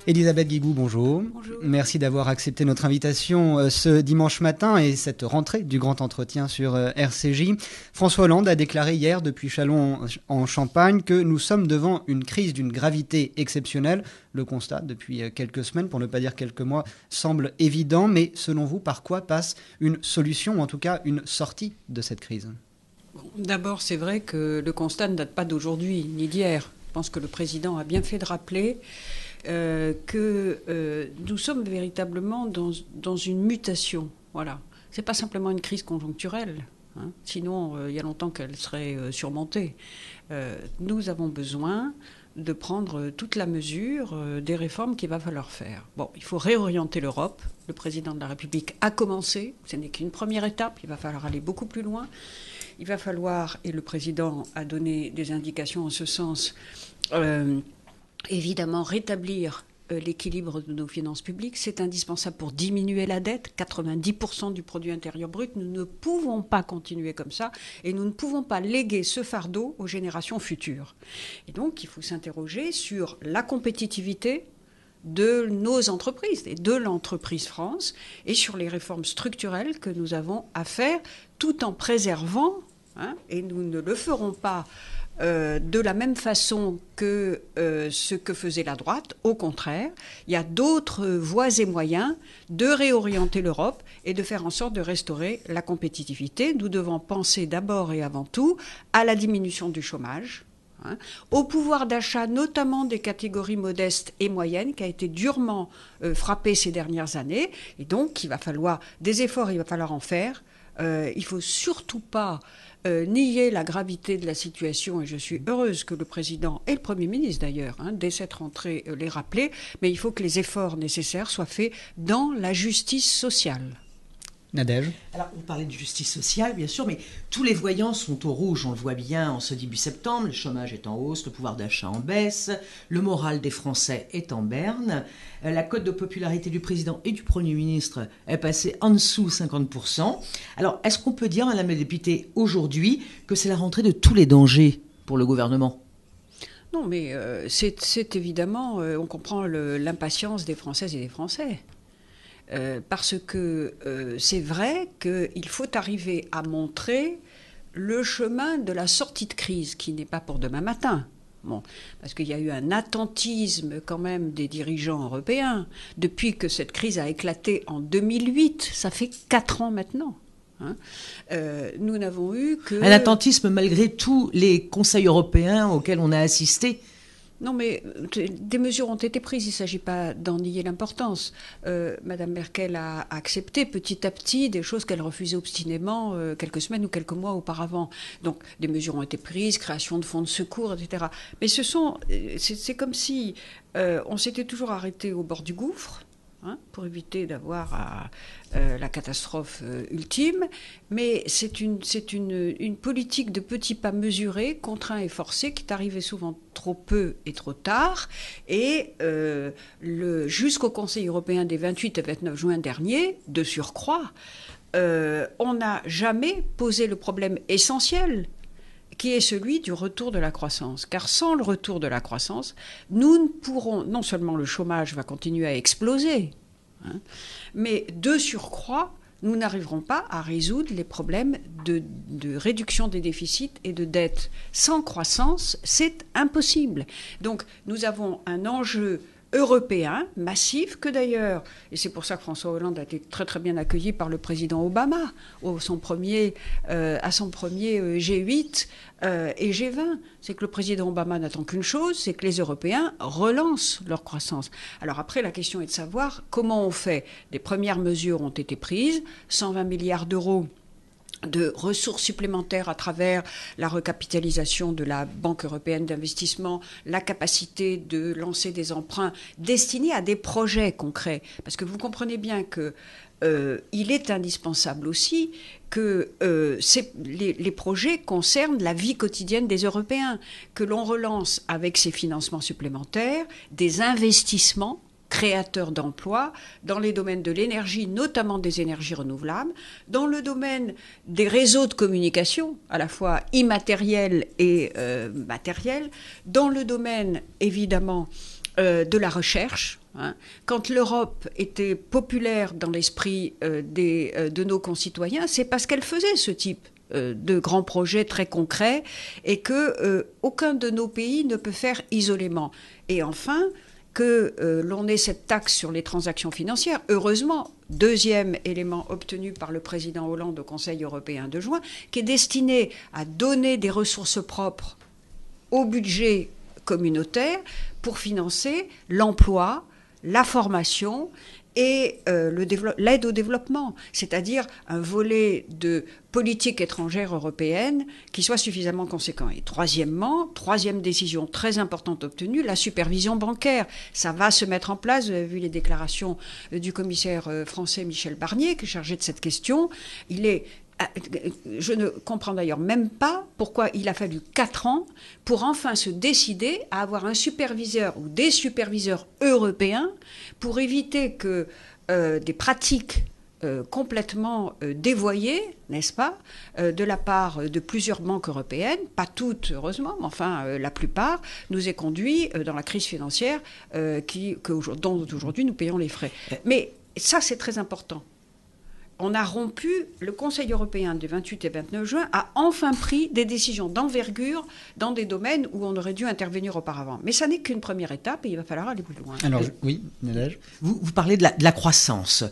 Elisabeth Guigou, bonjour. Bonjour. Merci d'avoir accepté notre invitation ce dimanche matin et cette rentrée du grand entretien sur RCJ. François Hollande a déclaré hier depuis Châlons en Champagne que nous sommes devant une crise d'une gravité exceptionnelle. Le constat depuis quelques semaines, pour ne pas dire quelques mois, semble évident. Mais selon vous, par quoi passe une solution ou en tout cas une sortie de cette crise ? D'abord, c'est vrai que le constat ne date pas d'aujourd'hui ni d'hier. Je pense que le président a bien fait de rappeler que nous sommes véritablement dans une mutation. Voilà. Ce n'est pas simplement une crise conjoncturelle. Sinon, il y a longtemps qu'elle serait surmontée. Nous avons besoin de prendre toute la mesure des réformes qu'il va falloir faire. Bon, il faut réorienter l'Europe. Le président de la République a commencé. Ce n'est qu'une première étape. Il va falloir aller beaucoup plus loin. Il va falloir, et le président a donné des indications en ce sens, évidemment rétablir l'équilibre de nos finances publiques. C'est indispensable pour diminuer la dette, 90% du produit intérieur brut. Nous ne pouvons pas continuer comme ça et nous ne pouvons pas léguer ce fardeau aux générations futures. Et donc, il faut s'interroger sur la compétitivité de nos entreprises et de l'entreprise France et sur les réformes structurelles que nous avons à faire tout en préservant, et nous ne le ferons pas de la même façon que ce que faisait la droite. Au contraire, il y a d'autres voies et moyens de réorienter l'Europe et de faire en sorte de restaurer la compétitivité. Nous devons penser d'abord et avant tout à la diminution du chômage, au pouvoir d'achat, notamment des catégories modestes et moyennes, qui a été durement frappé ces dernières années. Et donc, il va falloir des efforts, il va falloir en faire. Il ne faut surtout pas nier la gravité de la situation, et je suis heureuse que le président et le Premier ministre d'ailleurs, dès cette rentrée, l'aient rappelé, mais il faut que les efforts nécessaires soient faits dans la justice sociale. Nadège ? Alors, on parlait de justice sociale, bien sûr, mais tous les voyants sont au rouge, on le voit bien en ce début septembre. Le chômage est en hausse, le pouvoir d'achat en baisse, le moral des Français est en berne. La cote de popularité du président et du Premier ministre est passée en dessous 50%. Alors, est-ce qu'on peut dire, Madame la députée, aujourd'hui, que c'est la rentrée de tous les dangers pour le gouvernement ? Non, mais c'est évidemment, on comprend l'impatience des Françaises et des Français. Parce que c'est vrai qu'il faut arriver à montrer le chemin de la sortie de crise, qui n'est pas pour demain matin. Bon, parce qu'il y a eu un attentisme quand même des dirigeants européens depuis que cette crise a éclaté en 2008. Ça fait 4 ans maintenant. Nous n'avons eu que... Un attentisme malgré tous les conseils européens auxquels on a assisté. Non, mais des mesures ont été prises. Il ne s'agit pas d'en nier l'importance. Madame Merkel a accepté petit à petit des choses qu'elle refusait obstinément quelques semaines ou quelques mois auparavant. Donc, des mesures ont été prises, création de fonds de secours, etc. Mais c'est comme si on s'était toujours arrêté au bord du gouffre, pour éviter d'avoir la catastrophe ultime. Mais c'est une politique de petits pas mesurés, contraints et forcés, qui est arrivée souvent trop peu et trop tard. Et jusqu'au Conseil européen des 28 et 29 juin dernier, de surcroît, on n'a jamais posé le problème essentiel, qui est celui du retour de la croissance. Car sans le retour de la croissance, nous ne pourrons, non seulement le chômage va continuer à exploser, mais de surcroît, nous n'arriverons pas à résoudre les problèmes de réduction des déficits et de dette. Sans croissance, c'est impossible. Donc, nous avons un enjeu européen massif que d'ailleurs, et c'est pour ça que François Hollande a été très très bien accueilli par le président Obama à son premier G8 et G20. C'est que le président Obama n'attend qu'une chose, c'est que les Européens relancent leur croissance. Alors après, la question est de savoir comment on fait. Des premières mesures ont été prises, 120 milliards d'euros de ressources supplémentaires à travers la recapitalisation de la Banque européenne d'investissement, la capacité de lancer des emprunts destinés à des projets concrets. Parce que vous comprenez bien que il est indispensable aussi que les projets concernent la vie quotidienne des Européens, que l'on relance avec ces financements supplémentaires des investissements créateurs d'emplois dans les domaines de l'énergie, notamment des énergies renouvelables, dans le domaine des réseaux de communication, à la fois immatériels et matériels, dans le domaine, évidemment, de la recherche. Quand l'Europe était populaire dans l'esprit de nos concitoyens, c'est parce qu'elle faisait ce type de grands projets très concrets et que aucun de nos pays ne peut faire isolément. Et enfin, que l'on ait cette taxe sur les transactions financières, heureusement, deuxième élément obtenu par le président Hollande au Conseil européen de juin, qui est destiné à donner des ressources propres au budget communautaire pour financer l'emploi, la formation et l'aide au développement, c'est-à-dire un volet de politique étrangère européenne qui soit suffisamment conséquent. Et troisièmement, troisième décision très importante obtenue, la supervision bancaire. Ça va se mettre en place, vous avez vu les déclarations du commissaire français Michel Barnier, qui est chargé de cette question. Je ne comprends d'ailleurs même pas pourquoi il a fallu 4 ans pour enfin se décider à avoir un superviseur ou des superviseurs européens pour éviter que des pratiques complètement dévoyées, n'est-ce pas, de la part de plusieurs banques européennes, pas toutes heureusement, mais enfin la plupart, nous aient conduit dans la crise financière dont aujourd'hui nous payons les frais. Mais ça, c'est très important. On a rompu, le Conseil européen du 28 et 29 juin a enfin pris des décisions d'envergure dans des domaines où on aurait dû intervenir auparavant. Mais ça n'est qu'une première étape et il va falloir aller plus loin. Alors, oui, Nadège. Vous parlez de la croissance.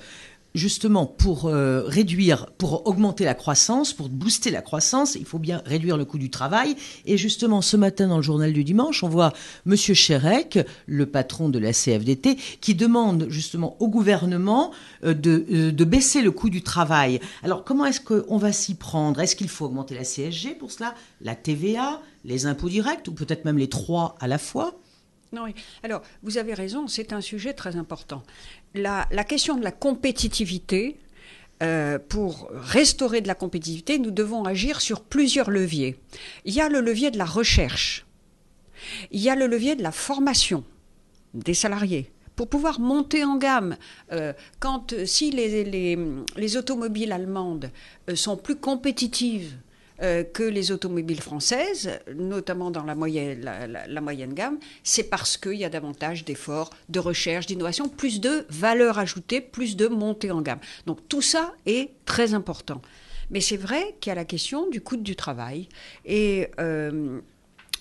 Justement, pour augmenter la croissance, pour booster la croissance, il faut bien réduire le coût du travail. Et justement, ce matin, dans le journal du dimanche, on voit M. Chérec, le patron de la CFDT, qui demande justement au gouvernement de baisser le coût du travail. Alors, comment est-ce qu'on va s'y prendre? Est-ce qu'il faut augmenter la CSG pour cela, la TVA, les impôts directs, ou peut-être même les 3 à la fois? Non, oui. Alors, vous avez raison, c'est un sujet très important. La question de la compétitivité, pour restaurer de la compétitivité, nous devons agir sur plusieurs leviers. Il y a le levier de la recherche. Il y a le levier de la formation des salariés. Pour pouvoir monter en gamme, si les automobiles allemandes sont plus compétitives que les automobiles françaises, notamment dans la moyenne gamme, c'est parce qu'il y a davantage d'efforts, de recherche, d'innovation, plus de valeur ajoutée, plus de montée en gamme. Donc tout ça est très important. Mais c'est vrai qu'il y a la question du coût du travail. Et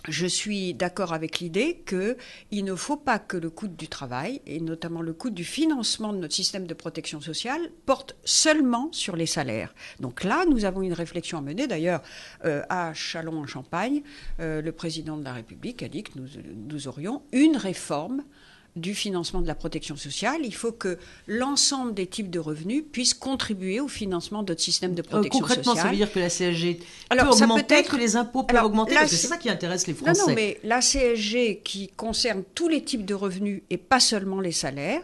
je suis d'accord avec l'idée qu'il ne faut pas que le coût du travail, et notamment le coût du financement de notre système de protection sociale, porte seulement sur les salaires. Donc là, nous avons une réflexion à mener. D'ailleurs, à Châlons-en-Champagne, le président de la République a dit que nous aurions une réforme du financement de la protection sociale. Il faut que l'ensemble des types de revenus puissent contribuer au financement de notre système de protection concrètement, sociale. Ça veut dire que la CSG peut augmenter, que les impôts peuvent augmenter, parce que c'est ça qui intéresse les Français. Non, mais la CSG qui concerne tous les types de revenus et pas seulement les salaires,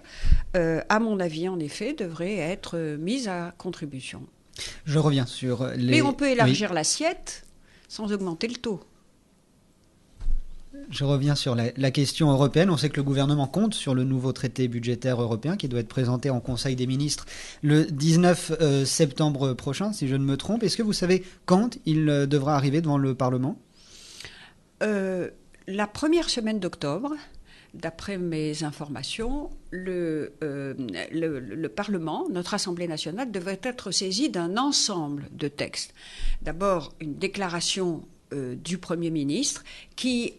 à mon avis, en effet, devrait être mise à contribution. Je reviens sur les... Mais on peut élargir l'assiette sans augmenter le taux. Je reviens sur la question européenne. On sait que le gouvernement compte sur le nouveau traité budgétaire européen qui doit être présenté en Conseil des ministres le 19 septembre prochain, si je ne me trompe. Est-ce que vous savez quand il devra arriver devant le Parlement ? La première semaine d'octobre, d'après mes informations, le Parlement, notre Assemblée nationale, devrait être saisi d'un ensemble de textes. D'abord, une déclaration du Premier ministre qui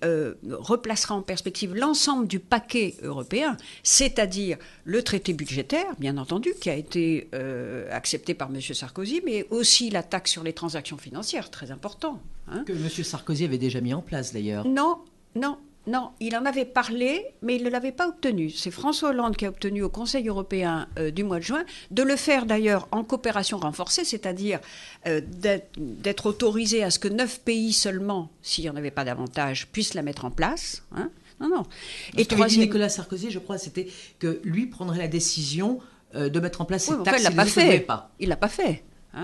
replacera en perspective l'ensemble du paquet européen, c'est-à-dire le traité budgétaire, bien entendu, qui a été accepté par M. Sarkozy, mais aussi la taxe sur les transactions financières, très important. Que M. Sarkozy avait déjà mis en place, d'ailleurs. Non, il en avait parlé, mais il ne l'avait pas obtenu. C'est François Hollande qui a obtenu au Conseil européen du mois de juin de le faire d'ailleurs en coopération renforcée, c'est-à-dire d'être autorisé à ce que 9 pays seulement, s'il n'y en avait pas davantage, puissent la mettre en place. Non. Et ce qu'avait dit Nicolas Sarkozy, je crois, c'était que lui prendrait la décision de mettre en place cette taxe. Il ne l'a pas fait. Il ne l'a pas fait. Il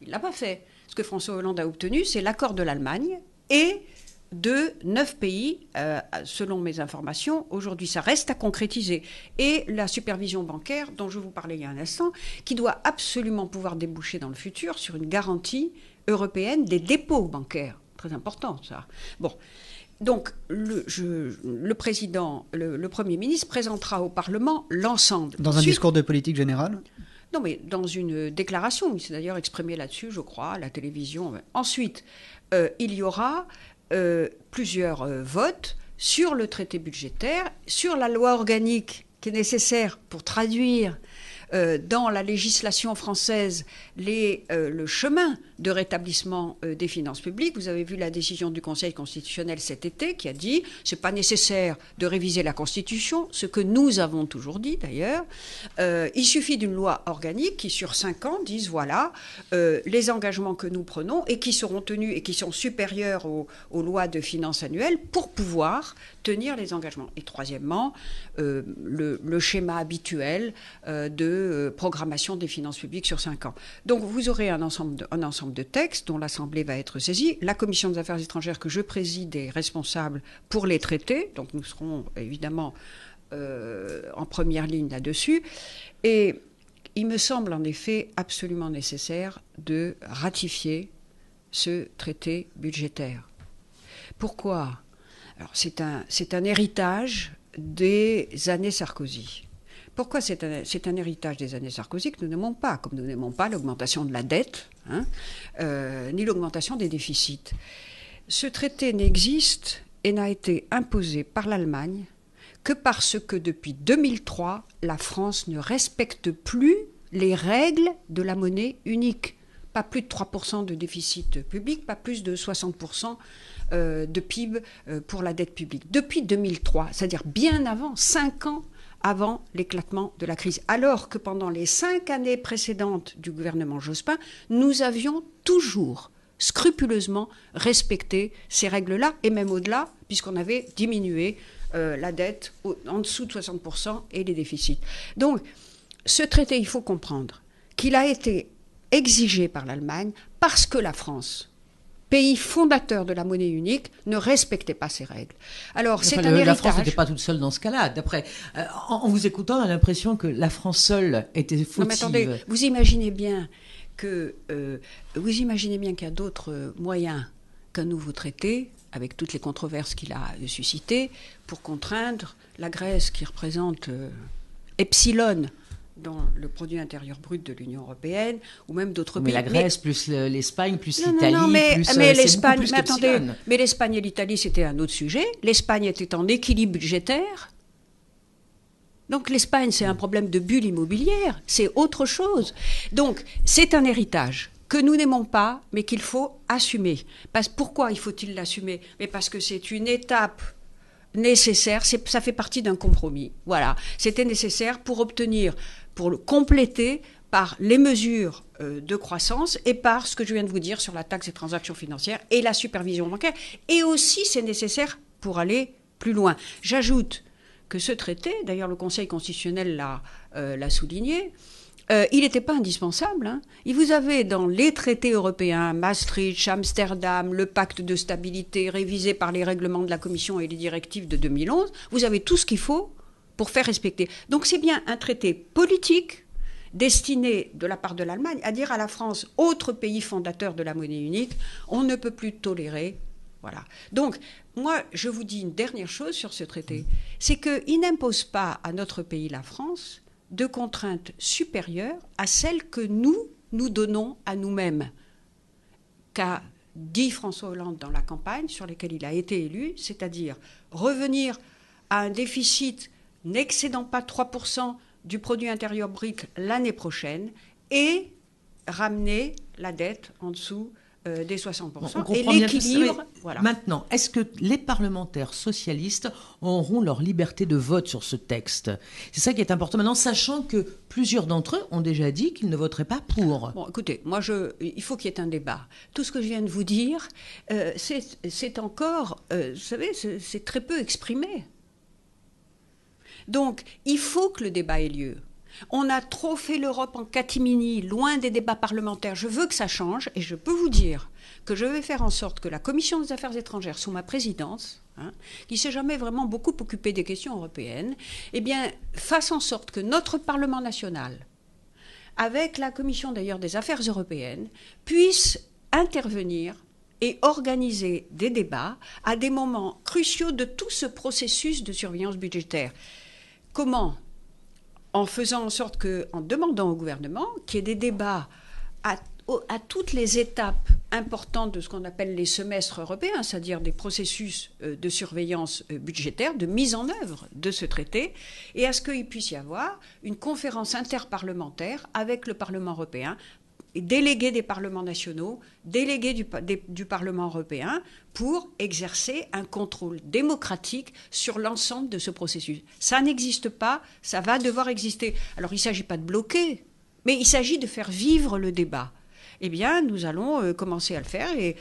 ne l'a pas fait. Ce que François Hollande a obtenu, c'est l'accord de l'Allemagne et de 9 pays, selon mes informations. Aujourd'hui, ça reste à concrétiser. Et la supervision bancaire, dont je vous parlais il y a un instant, qui doit absolument pouvoir déboucher dans le futur sur une garantie européenne des dépôts bancaires. Très important, ça. Bon. Donc, le président, le Premier ministre présentera au Parlement l'ensemble. Dans un discours de politique générale ? Non, mais dans une déclaration. Il s'est d'ailleurs exprimé là-dessus, je crois, à la télévision. Ensuite, il y aura plusieurs votes sur le traité budgétaire, sur la loi organique qui est nécessaire pour traduire dans la législation française le chemin de rétablissement des finances publiques. Vous avez vu la décision du Conseil constitutionnel cet été qui a dit « c'est pas nécessaire de réviser la Constitution », ce que nous avons toujours dit d'ailleurs. Il suffit d'une loi organique qui sur 5 ans dise voilà les engagements que nous prenons et qui seront tenus et qui sont supérieurs aux lois de finances annuelles pour pouvoir tenir les engagements. Et troisièmement, le schéma habituel de programmation des finances publiques sur 5 ans. Donc vous aurez un ensemble de textes dont l'Assemblée va être saisie. La Commission des affaires étrangères que je préside est responsable pour les traités, donc nous serons évidemment en première ligne là-dessus. Et il me semble en effet absolument nécessaire de ratifier ce traité budgétaire. Pourquoi ? Alors, c'est un héritage des années Sarkozy. Pourquoi c'est un héritage des années Sarkozy que nous n'aimons pas, comme nous n'aimons pas l'augmentation de la dette, ni l'augmentation des déficits. Ce traité n'existe et n'a été imposé par l'Allemagne que parce que depuis 2003, la France ne respecte plus les règles de la monnaie unique. Pas plus de 3% de déficit public, pas plus de 60% de PIB pour la dette publique. Depuis 2003, c'est-à-dire bien avant, 5 ans avant l'éclatement de la crise. Alors que pendant les 5 années précédentes du gouvernement Jospin, nous avions toujours scrupuleusement respecté ces règles-là, et même au-delà, puisqu'on avait diminué la dette en dessous de 60% et les déficits. Donc, ce traité, il faut comprendre qu'il a été exigé par l'Allemagne parce que la France, pays fondateur de la monnaie unique, ne respectait pas ces règles. Alors, c'est un héritage. La France n'était pas toute seule dans ce cas-là. D'après, en vous écoutant, on a l'impression que la France seule était fautive. Non, mais attendez, vous imaginez bien qu'il y a d'autres moyens qu'un nouveau traité, avec toutes les controverses qu'il a suscitées, pour contraindre la Grèce, qui représente epsilon dans le produit intérieur brut de l'Union européenne, ou même d'autres pays. Mais la Grèce, plus l'Espagne, plus l'Italie, mais l'Espagne, mais attendez, mais l'Espagne et l'Italie, c'était un autre sujet. L'Espagne était en équilibre budgétaire. Donc l'Espagne, c'est un problème de bulle immobilière, c'est autre chose. Donc c'est un héritage que nous n'aimons pas, mais qu'il faut assumer. Pourquoi il faut-il l'assumer ? Mais parce que c'est une étape nécessaire, ça fait partie d'un compromis. Voilà, c'était nécessaire pour le compléter par les mesures de croissance et par ce que je viens de vous dire sur la taxe des transactions financières et la supervision bancaire. Et aussi, c'est nécessaire pour aller plus loin. J'ajoute que ce traité, d'ailleurs le Conseil constitutionnel l'a souligné, il n'était pas indispensable. Et vous avez dans les traités européens, Maastricht, Amsterdam, le pacte de stabilité révisé par les règlements de la Commission et les directives de 2011, vous avez tout ce qu'il faut pour faire respecter. Donc c'est bien un traité politique destiné de la part de l'Allemagne à dire à la France, autre pays fondateur de la monnaie unique, on ne peut plus tolérer. Voilà. Donc, moi, je vous dis une dernière chose sur ce traité, c'est qu'il n'impose pas à notre pays, la France, de contraintes supérieures à celles que nous donnons à nous-mêmes, qu'a dit François Hollande dans la campagne sur laquelle il a été élu, c'est-à-dire revenir à un déficit n'excédant pas 3% du produit intérieur brut l'année prochaine et ramener la dette en dessous des 60%. Et l'équilibre, voilà. Maintenant, est-ce que les parlementaires socialistes auront leur liberté de vote sur ce texte ? C'est ça qui est important maintenant, sachant que plusieurs d'entre eux ont déjà dit qu'ils ne voteraient pas pour. Bon, écoutez, il faut qu'il y ait un débat. Tout ce que je viens de vous dire, c'est encore, vous savez, c'est très peu exprimé. Donc, il faut que le débat ait lieu. On a trop fait l'Europe en catimini, loin des débats parlementaires. Je veux que ça change et je peux vous dire que je vais faire en sorte que la Commission des affaires étrangères, sous ma présidence, qui ne s'est jamais vraiment beaucoup occupée des questions européennes, eh bien, fasse en sorte que notre Parlement national, avec la Commission d'ailleurs des affaires européennes, puisse intervenir et organiser des débats à des moments cruciaux de tout ce processus de surveillance budgétaire. Comment ? En faisant en sorte en demandant au gouvernement qu'il y ait des débats à toutes les étapes importantes de ce qu'on appelle les semestres européens, c'est-à-dire des processus de surveillance budgétaire, de mise en œuvre de ce traité, et à ce qu'il puisse y avoir une conférence interparlementaire avec le Parlement européen, et délégués des parlements nationaux, délégués du Parlement européen, pour exercer un contrôle démocratique sur l'ensemble de ce processus. Ça n'existe pas, ça va devoir exister. Alors il ne s'agit pas de bloquer, mais il s'agit de faire vivre le débat. Eh bien, nous allons commencer à le faire et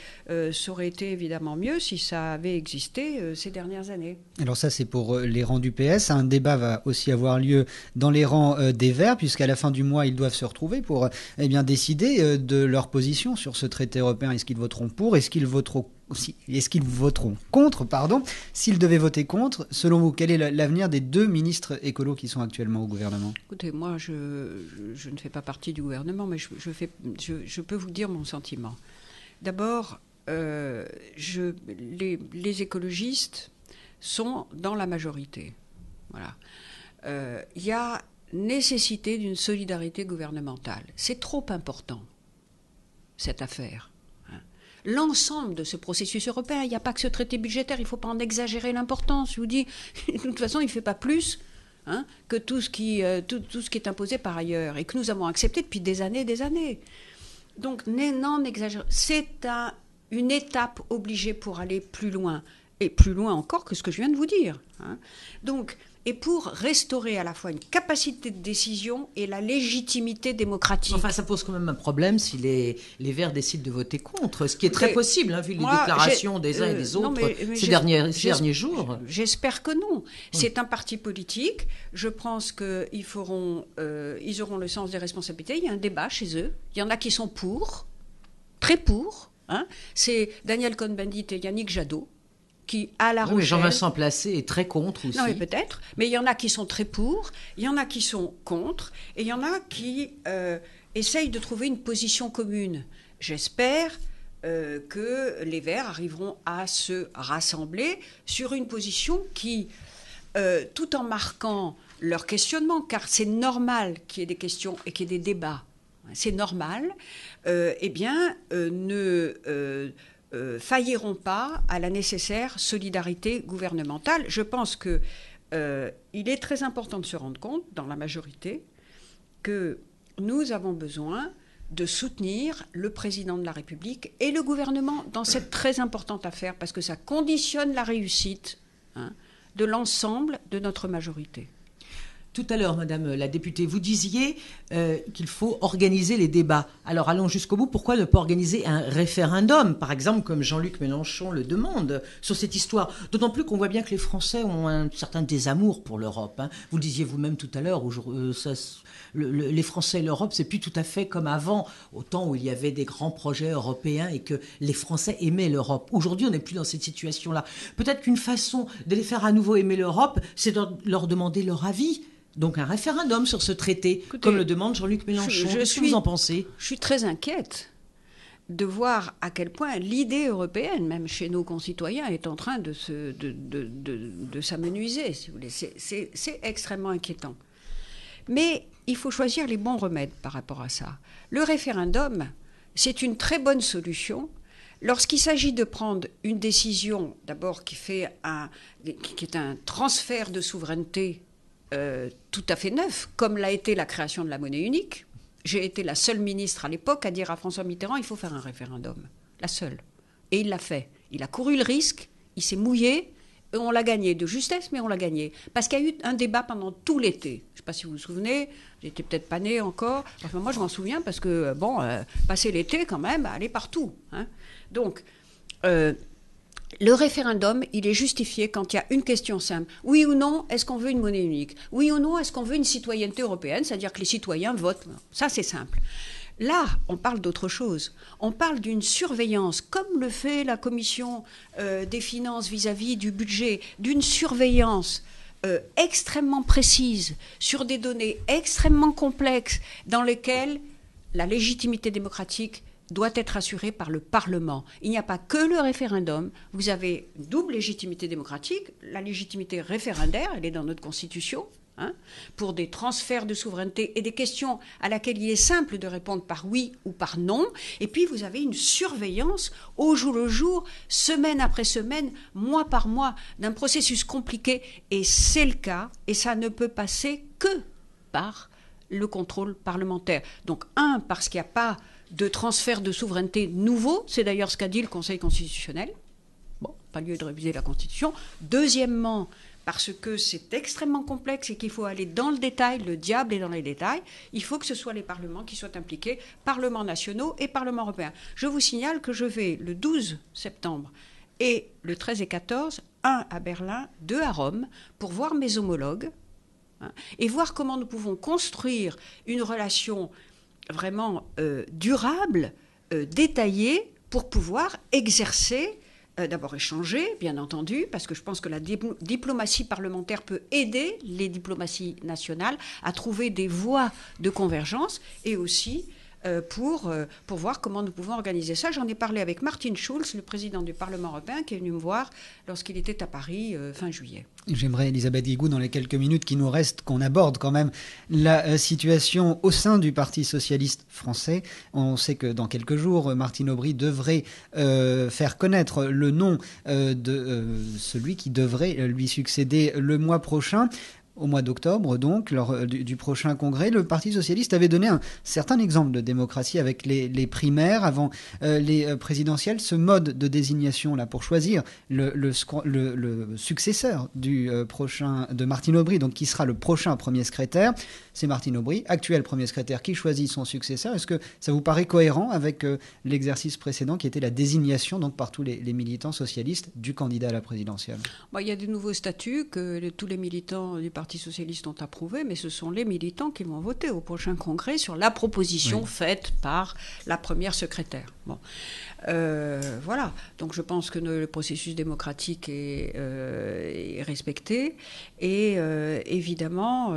ça aurait été évidemment mieux si ça avait existé ces dernières années. Alors ça, c'est pour les rangs du PS. Un débat va aussi avoir lieu dans les rangs des Verts, puisqu'à la fin du mois, ils doivent se retrouver pour décider de leur position sur ce traité européen. Est-ce qu'ils voteront pour ? Est-ce qu'ils voteront contre, S'ils devaient voter contre, selon vous, quel est l'avenir des 2 ministres écolos qui sont actuellement au gouvernement ? Écoutez, moi, je ne fais pas partie du gouvernement, mais je peux vous dire mon sentiment. D'abord, les écologistes sont dans la majorité. Voilà. Il y a nécessité d'une solidarité gouvernementale. C'est trop important, cette affaire. L'ensemble de ce processus européen, il n'y a pas que ce traité budgétaire, il ne faut pas en exagérer l'importance. Je vous dis, de toute façon, il ne fait pas plus que tout ce qui est imposé par ailleurs et que nous avons accepté depuis des années et des années. Donc, n'en exagérons. C'est une étape obligée pour aller plus loin, et plus loin encore que ce que je viens de vous dire. Donc, et pour restaurer à la fois une capacité de décision et la légitimité démocratique. Enfin, ça pose quand même un problème si les Verts décident de voter contre, ce qui est très possible, vu les déclarations des uns et des autres ces derniers jours. J'espère que non. C'est un parti politique. Je pense qu'ils auront le sens des responsabilités. Il y a un débat chez eux. Il y en a qui sont pour, très pour. C'est Daniel Cohn-Bendit et Yannick Jadot. Qui, à La Rochelle... Oui, Jean-Vincent Placé est très contre aussi. Non, mais peut-être. Mais il y en a qui sont très pour, il y en a qui sont contre, et il y en a qui essayent de trouver une position commune. J'espère que les Verts arriveront à se rassembler sur une position qui, tout en marquant leur questionnement, car c'est normal qu'il y ait des questions et qu'il y ait des débats, c'est normal, failliront pas à la nécessaire solidarité gouvernementale. Je pense qu'il est très important de se rendre compte, dans la majorité, que nous avons besoin de soutenir le président de la République et le gouvernement dans cette très importante affaire, parce que ça conditionne la réussite de l'ensemble de notre majorité. Tout à l'heure, Madame la députée, vous disiez qu'il faut organiser les débats. Alors allons jusqu'au bout. Pourquoi ne pas organiser un référendum, par exemple, comme Jean-Luc Mélenchon le demande, sur cette histoire ? D'autant plus qu'on voit bien que les Français ont un certain désamour pour l'Europe. Vous le disiez vous-même tout à l'heure, les Français et l'Europe, c'est plus tout à fait comme avant, au temps où il y avait des grands projets européens et que les Français aimaient l'Europe. Aujourd'hui, on n'est plus dans cette situation-là. Peut-être qu'une façon de les faire à nouveau aimer l'Europe, c'est de leur demander leur avis. Donc un référendum sur ce traité, écoutez, comme le demande Jean-Luc Mélenchon. Qu'est-ce que vous en pensez ? Je suis très inquiète de voir à quel point l'idée européenne, même chez nos concitoyens, est en train de s'amenuiser, si vous voulez. C'est extrêmement inquiétant. Mais il faut choisir les bons remèdes par rapport à ça. Le référendum, c'est une très bonne solution lorsqu'il s'agit de prendre une décision, d'abord qui est un transfert de souveraineté tout à fait neuf, comme l'a été la création de la monnaie unique. J'ai été la seule ministre à l'époque à dire à François Mitterrand, il faut faire un référendum. La seule. Et il l'a fait. Il a couru le risque, il s'est mouillé, et on l'a gagné de justesse, mais on l'a gagné. Parce qu'il y a eu un débat pendant tout l'été. Je ne sais pas si vous vous souvenez, j'étais peut-être pas née encore. Enfin, moi, je m'en souviens parce que, passer l'été, quand même, aller partout. Donc, le référendum, il est justifié quand il y a une question simple. Oui ou non, est-ce qu'on veut une monnaie unique ? Oui ou non, est-ce qu'on veut une citoyenneté européenne ? C'est-à-dire que les citoyens votent. Ça, c'est simple. Là, on parle d'autre chose. On parle d'une surveillance, comme le fait la Commission des finances vis-à-vis du budget, d'une surveillance extrêmement précise sur des données extrêmement complexes dans lesquelles la légitimité démocratique doit être assurée par le Parlement. Il n'y a pas que le référendum. Vous avez une double légitimité démocratique. La légitimité référendaire, elle est dans notre Constitution, pour des transferts de souveraineté et des questions à laquelle il est simple de répondre par oui ou par non. Et puis vous avez une surveillance au jour le jour, semaine après semaine, mois par mois, d'un processus compliqué. Et c'est le cas, et ça ne peut passer que par le contrôle parlementaire. Donc parce qu'il n'y a pas de transfert de souveraineté nouveau, c'est d'ailleurs ce qu'a dit le Conseil constitutionnel. Bon, pas lieu de réviser la Constitution. Deuxièmement, parce que c'est extrêmement complexe et qu'il faut aller dans le détail, le diable est dans les détails, il faut que ce soit les parlements qui soient impliqués, parlements nationaux et parlements européens. Je vous signale que je vais le 12 septembre et le 13 et 14, 1 à Berlin, 2 à Rome, pour voir mes homologues et voir comment nous pouvons construire une relation vraiment durable, détaillée, pour pouvoir exercer, d'abord échanger, bien entendu, parce que je pense que la diplomatie parlementaire peut aider les diplomaties nationales à trouver des voies de convergence, et aussi pour voir comment nous pouvons organiser ça. J'en ai parlé avec Martin Schulz, le président du Parlement européen, qui est venu me voir lorsqu'il était à Paris fin juillet. J'aimerais, Elisabeth Guigou, dans les quelques minutes qui nous restent, qu'on aborde quand même la situation au sein du Parti socialiste français. On sait que dans quelques jours, Martine Aubry devrait faire connaître le nom de celui qui devrait lui succéder le mois prochain. Au mois d'octobre, donc, lors du prochain congrès, le Parti socialiste avait donné un certain exemple de démocratie avec les primaires avant les présidentielles. Ce mode de désignation là pour choisir le successeur de Martine Aubry, donc qui sera le prochain premier secrétaire, c'est Martine Aubry, actuel premier secrétaire, qui choisit son successeur. Est-ce que ça vous paraît cohérent avec l'exercice précédent qui était la désignation donc par tous les militants socialistes du candidat à la présidentielle? Il y a des nouveaux statuts que tous les militants du Parti socialiste ont approuvé, mais ce sont les militants qui vont voter au prochain congrès sur la proposition faite par la première secrétaire. Bon. Voilà. Donc je pense que le processus démocratique est respecté. Et évidemment,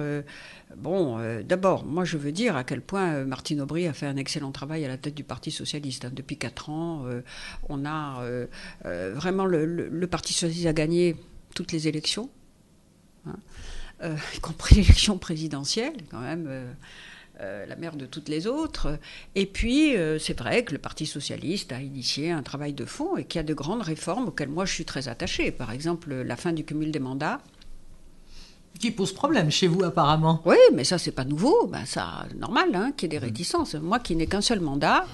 d'abord, moi je veux dire à quel point Martine Aubry a fait un excellent travail à la tête du Parti socialiste. Depuis 4 ans, on a vraiment le Parti socialiste a gagné toutes les élections. Y compris l'élection présidentielle, quand même la mère de toutes les autres. Et puis, c'est vrai que le Parti socialiste a initié un travail de fond et qu'il y a de grandes réformes auxquelles moi je suis très attachée. Par exemple, la fin du cumul des mandats. Qui pose problème chez vous, apparemment. Oui, mais ça, c'est pas nouveau. Ça, normal, qu'il y ait des réticences. Moi qui n'ai qu'un seul mandat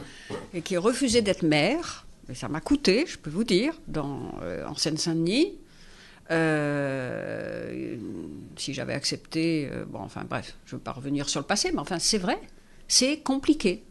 et qui ai refusé d'être maire, et ça m'a coûté, je peux vous dire, en Seine-Saint-Denis. Si j'avais accepté, bref, je ne veux pas revenir sur le passé, mais c'est vrai, c'est compliqué.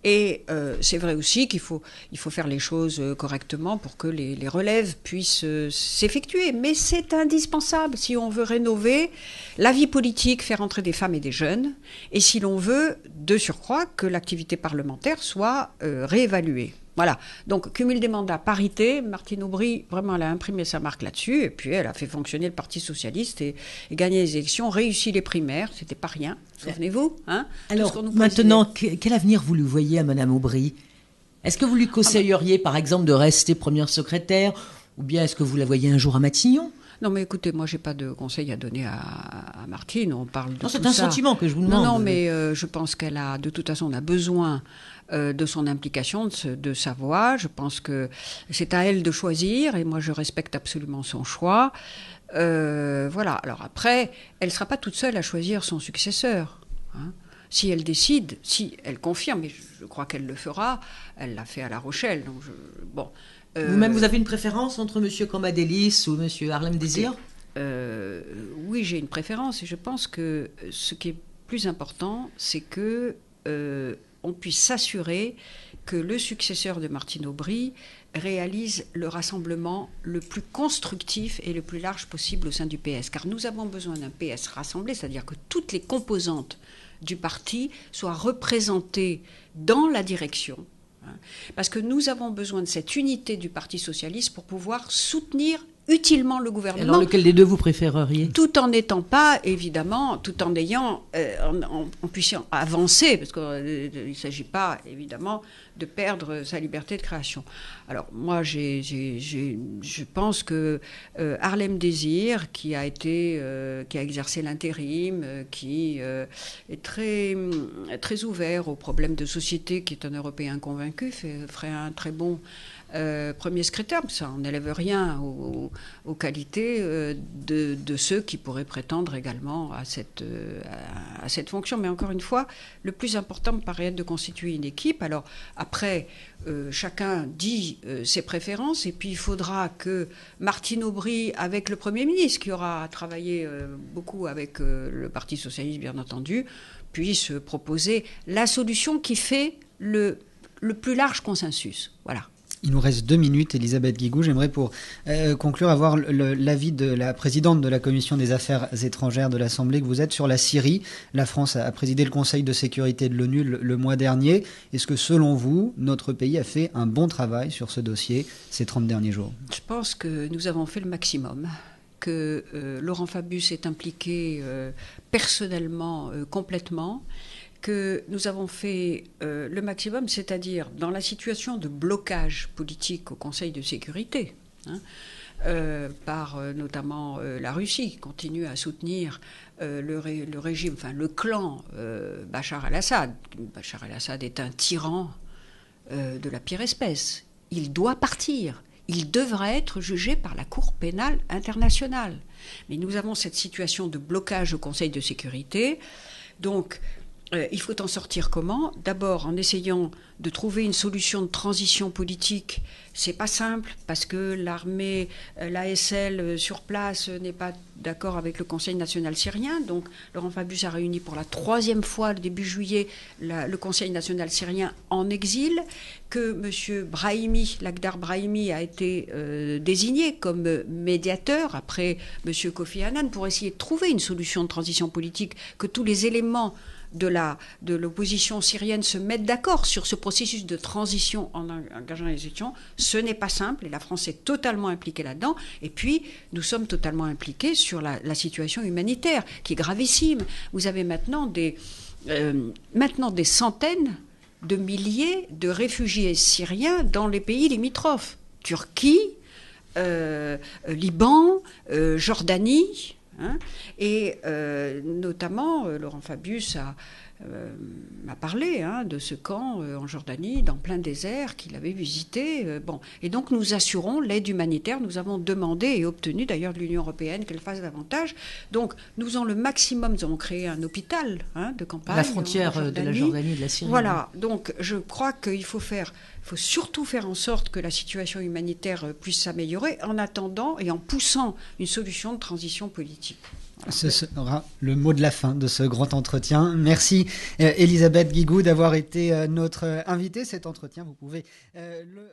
Et c'est vrai aussi qu'il faut faire les choses correctement pour que les relèves puissent s'effectuer. Mais c'est indispensable si on veut rénover la vie politique, faire entrer des femmes et des jeunes, et si l'on veut, de surcroît, que l'activité parlementaire soit réévaluée. Voilà, donc cumul des mandats, parité, Martine Aubry, vraiment, elle a imprimé sa marque là-dessus, et puis elle a fait fonctionner le Parti socialiste et gagné les élections, réussi les primaires, c'était pas rien, souvenez-vous. Alors, maintenant, quel avenir vous lui voyez à Madame Aubry? Est-ce que vous lui conseilleriez, par exemple, de rester première secrétaire, ou bien est-ce que vous la voyez un jour à Matignon? Non, mais écoutez, moi, j'ai pas de conseil à donner à Martine. On parle de non, c'est un sentiment que je vous demande. Non, mais je pense qu'elle a, de toute façon, on a besoin de son implication, de sa voix. Je pense que c'est à elle de choisir, et moi, je respecte absolument son choix. Voilà. Alors après, elle sera pas toute seule à choisir son successeur. Si elle décide, si elle confirme, et je crois qu'elle le fera, elle l'a fait à La Rochelle. Donc vous-même, vous avez une préférence entre M. Cambadélis ou M. Harlem Désir? Oui, j'ai une préférence, et je pense que ce qui est plus important, c'est que on puisse s'assurer que le successeur de Martine Aubry réalise le rassemblement le plus constructif et le plus large possible au sein du PS. Car nous avons besoin d'un PS rassemblé, c'est-à-dire que toutes les composantes du parti soient représentées dans la direction. Parce que nous avons besoin de cette unité du Parti socialiste pour pouvoir soutenir utilement le gouvernement. Alors lequel des deux vous préféreriez ? Tout en n'étant pas, évidemment, tout en ayant, en puissant avancer, parce qu'il ne s'agit pas, évidemment, de perdre sa liberté de création. Alors, moi, je pense que Harlem Désir, qui a exercé l'intérim, qui est très, très ouvert aux problèmes de société, qui est un Européen convaincu, ferait un très bon premier secrétaire. Ça n'enlève rien aux qualités de ceux qui pourraient prétendre également à cette fonction. Mais encore une fois, le plus important me paraît être de constituer une équipe. Alors après, chacun dit ses préférences, et puis il faudra que Martine Aubry, avec le Premier ministre, qui aura travaillé beaucoup avec le Parti socialiste, bien entendu, puisse proposer la solution qui fait le plus large consensus. Voilà. Il nous reste 2 minutes, Elisabeth Guigou. J'aimerais pour conclure avoir l'avis de la présidente de la Commission des Affaires étrangères de l'Assemblée que vous êtes sur la Syrie. La France a présidé le Conseil de sécurité de l'ONU le mois dernier. Est-ce que selon vous, notre pays a fait un bon travail sur ce dossier ces 30 derniers jours ? Je pense que nous avons fait le maximum, que Laurent Fabius est impliqué personnellement, complètement, que nous avons fait le maximum, c'est-à-dire dans la situation de blocage politique au Conseil de sécurité, par notamment la Russie, qui continue à soutenir le régime, enfin le clan Bachar el-Assad. Bachar el-Assad est un tyran de la pire espèce. Il doit partir. Il devrait être jugé par la Cour pénale internationale. Mais nous avons cette situation de blocage au Conseil de sécurité. Donc, il faut en sortir comment ? D'abord en essayant de trouver une solution de transition politique. C'est pas simple parce que l'armée, l'ASL sur place n'est pas d'accord avec le Conseil national syrien. Donc Laurent Fabius a réuni pour la 3e fois, le début juillet, le Conseil national syrien en exil, que M. Brahimi, Lakhdar Brahimi, a été désigné comme médiateur après M. Kofi Annan pour essayer de trouver une solution de transition politique, que tous les éléments de l'opposition syrienne se mettent d'accord sur ce processus de transition en engageant les élections. Ce n'est pas simple et la France est totalement impliquée là-dedans. Et puis, nous sommes totalement impliqués sur la situation humanitaire qui est gravissime. Vous avez maintenant des centaines de milliers de réfugiés syriens dans les pays limitrophes. Turquie, Liban, Jordanie. Et notamment, Laurent Fabius m'a parlé de ce camp en Jordanie, dans plein désert, qu'il avait visité. Et donc nous assurons l'aide humanitaire. Nous avons demandé et obtenu d'ailleurs de l'Union européenne qu'elle fasse davantage. Donc nous faisons le maximum. Nous avons créé un hôpital de campagne. La frontière de la Jordanie et de la Syrie. Voilà. Donc je crois qu'il faut surtout faire en sorte que la situation humanitaire puisse s'améliorer en attendant et en poussant une solution de transition politique. Voilà. Ce sera le mot de la fin de ce grand entretien. Merci Elisabeth Guigou d'avoir été notre invitée. Cet entretien, vous pouvez le